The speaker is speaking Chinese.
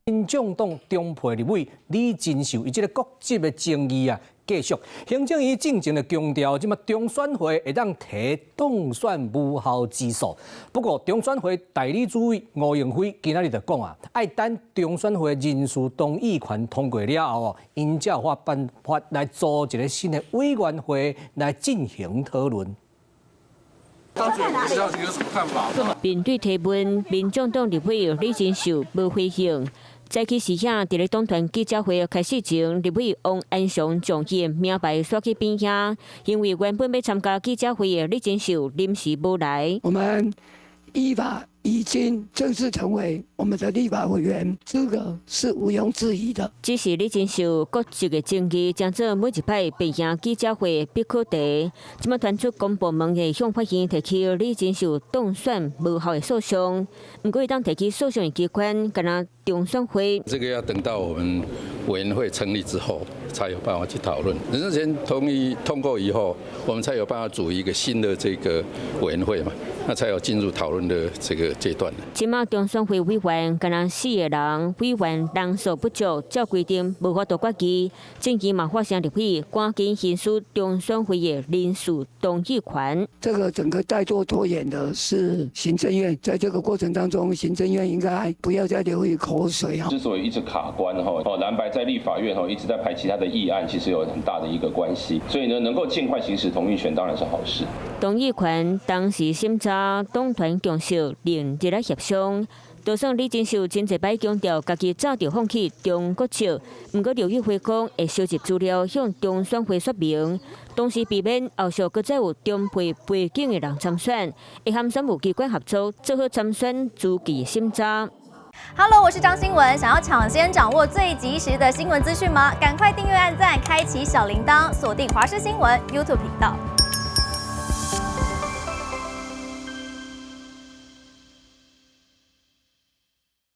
民众党中配立委李金秀以这个国籍的争议继续。行政院正经强调，即中选会会当提当选无效之诉。不过，中选会代理主委吴永辉今仔日就讲爱等中选会人事动议权通过了后，因才有办法来组一个新的委员会来进行讨论。 当局不知道有什么看法？面对提问，民众党立委李金秀无回应。早起时下，伫咧党团记者会开始前，立委王安祥将伊名牌刷去边遐，因为原本要参加记者会的李金秀临时无来。我们依法已经正式成为我们的立法委员，资格是毋庸置疑的。只是李金秀国籍的争议，将做每一摆备赢记者会必可题。即马传出公部门会向法院提起李金秀当选无效的诉讼，不过当提起诉讼的机关，敢若中选会。这个要等到我们委员会成立之后，才有办法去讨论。人事权同意通过以后，我们才有办法组一个新的这个委员会嘛，那才有进入讨论的这个阶段。即马中选会委员敢若4个人，委员人数不足，照规定无法度决议。政见嘛发生立委赶紧行使中选会的人事动议权。这个整个在做拖延的是行政院，在这个过程当中，行政院应该不要再流一口水啊。之所以一直卡关蓝白在立法院一直在排其他的议案，其实有很大的一个关系。所以呢，能够尽快行使同意权当然是好事。同意权当时审查党团强势另一来协商。就算李金秀真侪摆强调家己早就放弃中国籍，不过刘玉辉讲会收集资料向中选会说明，同时避免后续搁再有中配背景的人参选，会和选务机关合作做好参选资格审查。Hello， 我是张新文。想要抢先掌握最及时的新闻资讯吗？赶快订阅、按赞、开启小铃铛，锁定华视新闻 YouTube 频道。